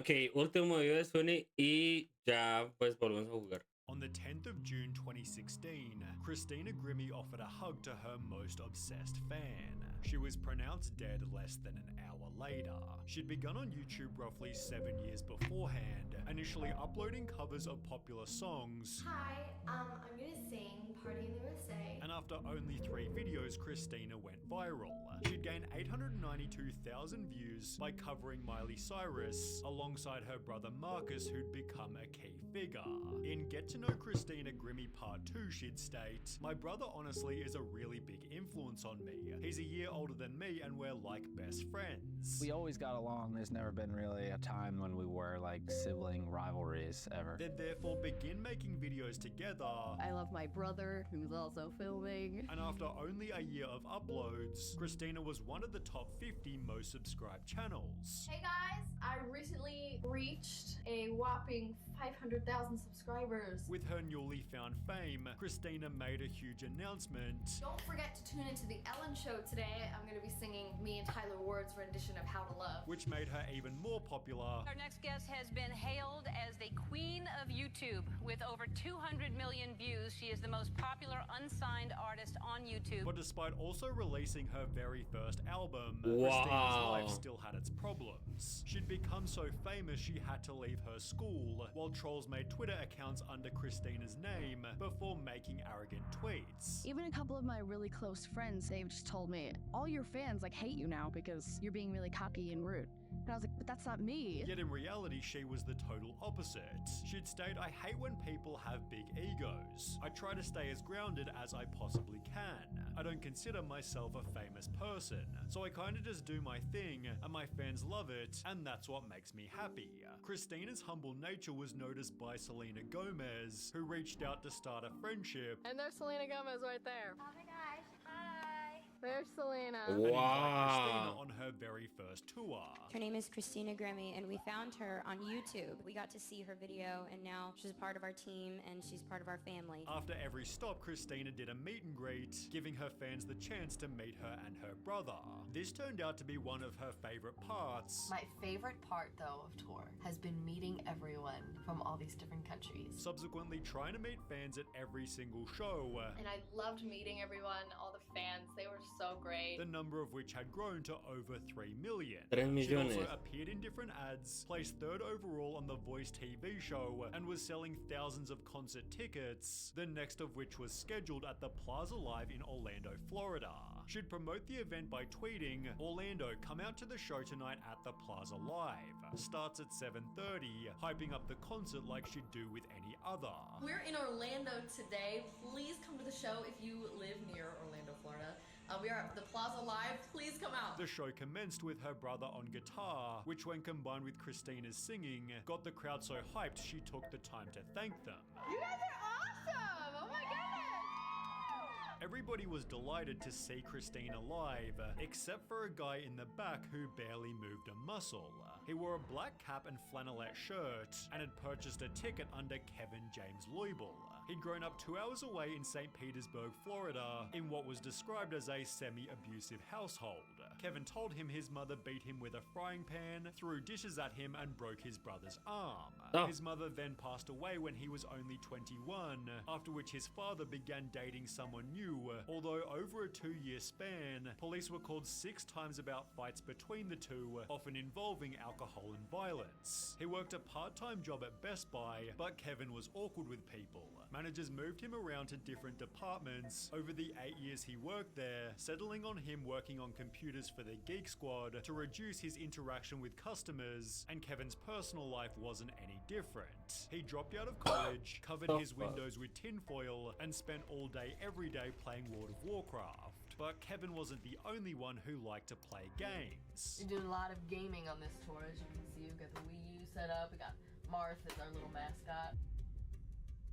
Ok, último video de Sony y ya pues volvemos a jugar. On the 10th of June 2016, Christina Grimmie offered a hug to her most obsessed fan. She was pronounced dead less than an hour later. She'd begun on YouTube roughly 7 years beforehand, initially uploading covers of popular songs. Hi, I'm gonna sing Party in the USA. And after only 3 videos, Christina went viral. She'd gained 892,000 views by covering Miley Cyrus, alongside her brother Marcus, who'd become a key figure. In Get to Know Christina Grimmie Part 2, she'd state, "My brother honestly is a really big influence on me. He's a year older than me and we're like best friends." We always got along. There's never been really a time when we were like sibling rivalries ever. They'd therefore begin making videos together. I love my brother, who's also filming. And after only a year of uploads, Christina was one of the top 50 most subscribed channels. Hey guys, I recently reached a whopping 500,000 subscribers. With her newly found fame, Christina made a huge announcement. Don't forget to tune into the Ellen Show today. I'm gonna be singing me and Tyler Ward's rendition of How to Love, which made her even more popular. Our next guest has been hailed as the queen of YouTube. With over 200 million views, she is the most popular unsigned artist on YouTube. But despite also releasing her very first album, Christina's life still had its problems. She'd become so famous she had to leave her school, while trolls made Twitter accounts under Christina's name before making arrogant tweets. Even a couple of my really close friends, they've just told me, all your fans like hate you now because you're being really cocky and rude. And I was like, but that's not me. Yet in reality, she was the total opposite. She'd state, "I hate when people have big egos. I try to stay as grounded as I possibly can. I don't consider myself a famous person, so I kinda just do my thing, and my fans love it, and that's what makes me happy." Christina's humble nature was noticed by Selena Gomez, who reached out to start a friendship. And there's Selena Gomez right there. Oh my gosh, hi. There's Selena. And invite Wow. Christina on her very first tour. Her name is Christina Grimmie, and we found her on YouTube. We got to see her video, and now she's a part of our team, and she's part of our family. After every stop, Christina did a meet and greet, giving her fans the chance to meet her and her brother. This turned out to be one of her favorite parts. My favorite part, though, of tour has been meeting everyone from all these different countries. Subsequently trying to meet fans at every single show. And I loved meeting everyone, all the fans. They were so great. The number of which had grown to over 3 million. 3 She also millones. appeared in different ads, placed 3rd overall on The Voice TV show, and was selling thousands of concert tickets, the next of which was scheduled at the Plaza Live in Orlando, Florida. She'd promote the event by tweeting, "Orlando, come out to the show tonight at the Plaza Live. Starts at 7:30, hyping up the concert like she'd do with any other." We're in Orlando today. Please come to the show if you live near Orlando, Florida. We are at the Plaza Live. Please come out. The show commenced with her brother on guitar, which when combined with Christina's singing, got the crowd so hyped she took the time to thank them. You guys are awesome! Oh my goodness! Everybody was delighted to see Christina live, except for a guy in the back who barely moved a muscle. He wore a black cap and flannelette shirt, and had purchased a ticket under Kevin James Loibel. He'd grown up 2 hours away in St. Petersburg, Florida, in what was described as a semi-abusive household. Kevin told him his mother beat him with a frying pan, threw dishes at him, and broke his brother's arm. Oh. His mother then passed away when he was only 21, after which his father began dating someone new, although over a 2-year span, police were called 6 times about fights between the two, often involving alcohol and violence. He worked a part-time job at Best Buy, but Kevin was awkward with people. Managers moved him around to different departments over the 8 years he worked there, settling on him working on computers for the Geek Squad to reduce his interaction with customers, and Kevin's personal life wasn't any different. He dropped out of college, covered his windows with tinfoil, and spent all day every day playing World of Warcraft. But Kevin wasn't the only one who liked to play games. We're doing a lot of gaming on this tour, as you can see. We've got the Wii U set up. We got Marth as our little mascot.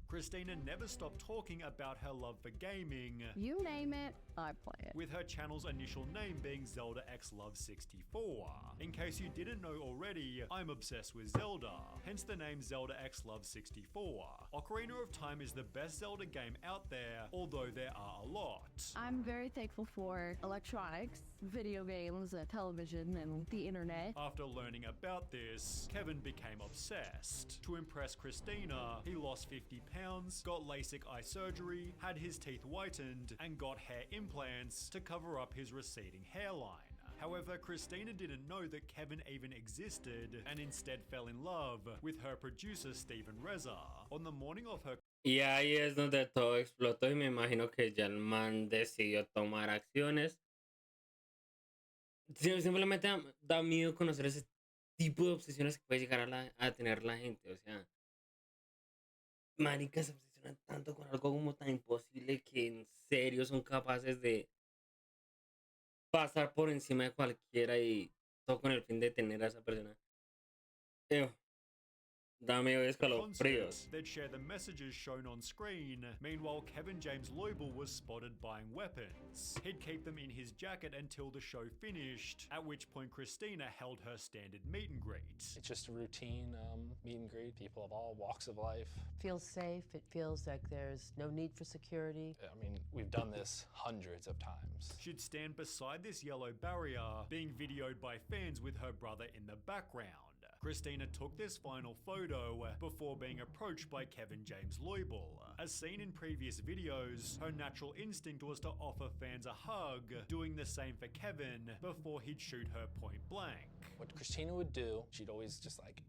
Christina never stopped talking about her love for gaming. You name it, I play it. with her channel's initial name being Zelda X Love 64. In case you didn't know already, I'm obsessed with Zelda, hence the name Zelda X Love 64. Ocarina of Time is the best Zelda game out there, although there are a lot. I'm very thankful for electronics, video games, television, and the internet. After learning about this, Kevin became obsessed. To impress Christina, he lost 50 pounds, got LASIK eye surgery, had his teeth whitened, and got hair implants to cover up his receding hairline. However, Christina didn't know that Kevin even existed and instead fell in love with her producer Steven Reza. On the morning of her Y ahí es donde todo explotó y me imagino que ya el man decidió tomar acciones. Simplemente da miedo conocer ese tipo de obsesiones que puede llegar a tener la gente. O sea, maricas se obsesionan tanto con algo como tan imposible que en serio son capaces de pasar por encima de cualquiera y todo con el fin de tener a esa persona. Ew. Dame escalofríos. they'd share the messages shown on screen. Meanwhile, Kevin James Loibel was spotted buying weapons. He'd keep them in his jacket until the show finished, at which point Christina held her standard meet and greet. It's just a routine meet and greet, people of all walks of life. Feels safe. It feels like there's no need for security. I mean, we've done this hundreds of times. She'd stand beside this yellow barrier, being videoed by fans with her brother in the background. Christina took this final photo before being approached by Kevin James Loibel. As seen in previous videos, her natural instinct was to offer fans a hug, doing the same for Kevin before he'd shoot her point blank. What Christina would do, she'd always just like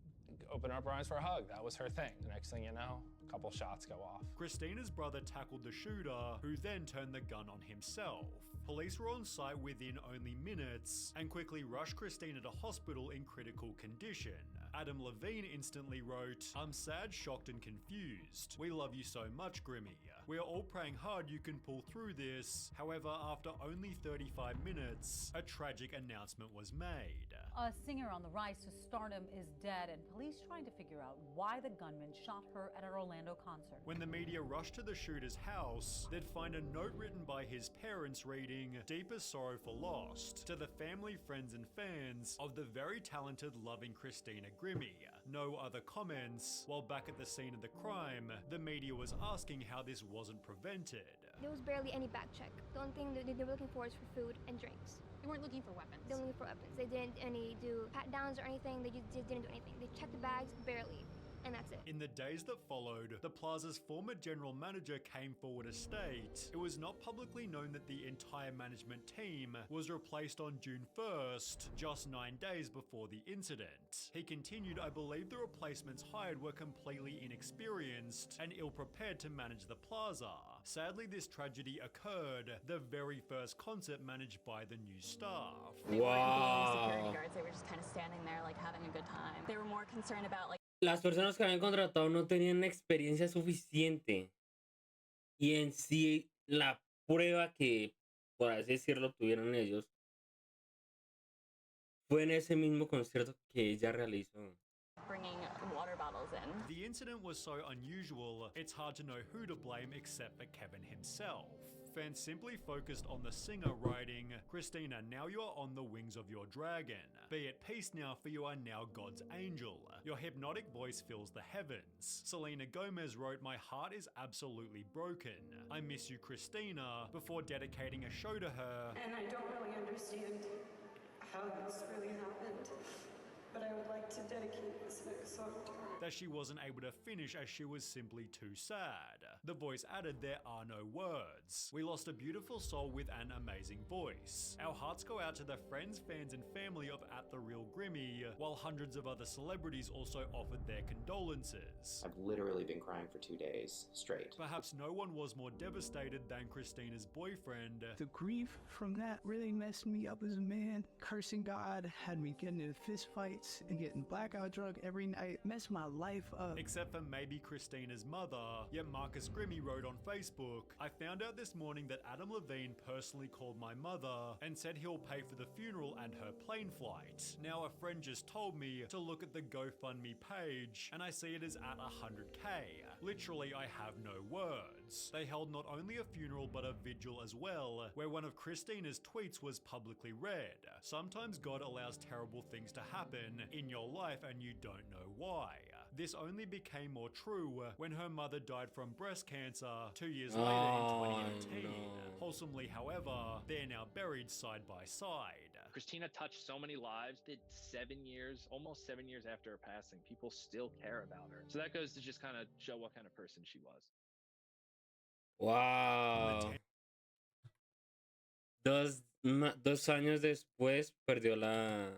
open up her arms for a hug. That was her thing. The next thing you know, a couple shots go off. Christina's brother tackled the shooter, who then turned the gun on himself. Police were on site within only minutes and quickly rushed Christina to hospital in critical condition. Adam Levine instantly wrote, "I'm sad, shocked and confused. We love you so much, Grimmie. We are all praying hard you can pull through this." However, after only 35 minutes, a tragic announcement was made. A singer on the rise to stardom is dead, and police trying to figure out why the gunman shot her at an Orlando concert. When the media rushed to the shooter's house, they'd find a note written by his parents reading, "Deepest sorrow for lost, to the family, friends and fans of the very talented, loving Christina Grimmie." No other comments, while back at the scene of the crime, the media was asking how this wasn't prevented. There was barely any back check. The only thing that they were looking for is for food and drinks. They weren't looking for weapons. They were looking for weapons. They didn't do pat downs or anything. They just didn't do anything. They checked the bags barely, and that's it. In the days that followed, the plaza's former general manager came forward to state it was not publicly known that the entire management team was replaced on June 1st, just 9 days before the incident. He continued, "I believe the replacements hired were completely inexperienced and ill-prepared to manage the plaza." Sadly, this tragedy occurred the very first concert managed by the new staff. Wow. Security guards, they were just kind of standing there like having a good time. They were more concerned about like Las personas que habían contratado no tenían experiencia suficiente. Y en sí, la prueba que, por así decirlo, tuvieron ellos fue en ese mismo concierto que ella realizó. bringing water bottles in. The incident was so unusual, it's hard to know who to blame except for Kevin himself. Fans simply focused on the singer writing, "Christina, now you are on the wings of your dragon. Be at peace now, for you are now God's angel. Your hypnotic voice fills the heavens." Selena Gomez wrote, "My heart is absolutely broken. I miss you, Christina," before dedicating a show to her. And I don't really understand how this really happened, but I would like to dedicate this next song to her. That she wasn't able to finish as she was simply too sad. The voice added, "There are no words. We lost a beautiful soul with an amazing voice. Our hearts go out to the friends, fans and family of At The Real Grimmie," while hundreds of other celebrities also offered their condolences. I've literally been crying for 2 days straight. Perhaps no one was more devastated than Christina's boyfriend. The grief from that really messed me up as a man. Cursing God had me getting into fist fights and getting blackout drunk every night. Messed my life up. Except for maybe Christina's mother, yet Marcus Grimmie wrote on Facebook, I found out this morning that Adam Levine personally called my mother and said he'll pay for the funeral and her plane flight. Now a friend just told me to look at the GoFundMe page and I see it is at 100k. Literally, I have no words. They held not only a funeral but a vigil as well, where one of Christina's tweets was publicly read. Sometimes God allows terrible things to happen in your life and you don't know why. This only became more true when her mother died from breast cancer 2 years later in 2018. no. Wholesomely, however, they're now buried side by side. Christina touched so many lives that 7 years, almost 7 years after her passing, people still care about her. So that goes to just kind of show what kind of person she was. Wow. 2 años después perdió la...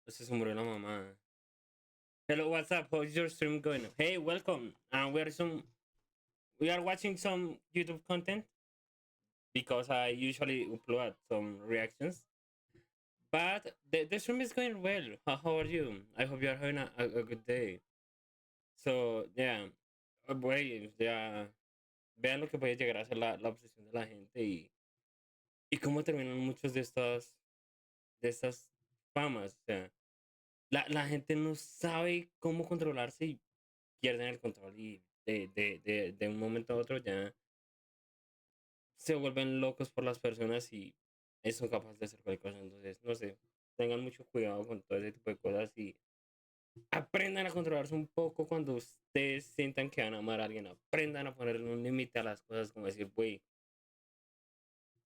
Se murió la mamá. Hello, what's up? How's your stream going? Hey, welcome. We are watching some YouTube content because I usually upload some reactions. But the stream is going well. How are you? I hope you are having a good day. So, yeah. Güey, ya. Vean lo que puede llegar a ser la obsesión de la gente y cómo terminan muchos de estas famas. O sea, la gente no sabe cómo controlarse y pierden el control y de un momento a otro ya se vuelven locos por las personas y son capaces de hacer cualquier cosa. Entonces, no sé, tengan mucho cuidado con todo ese tipo de cosas y aprendan a controlarse un poco cuando ustedes sientan que van a amar a alguien. Aprendan a ponerle un límite a las cosas, como decir, güey,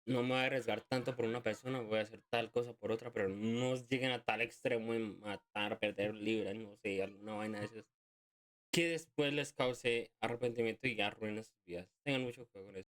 no me voy a arriesgar tanto por una persona, voy a hacer tal cosa por otra, pero no lleguen a tal extremo en matar, perder libras, no sé, alguna vaina de esas, que después les cause arrepentimiento y arruinen sus vidas. Tengan mucho cuidado con eso.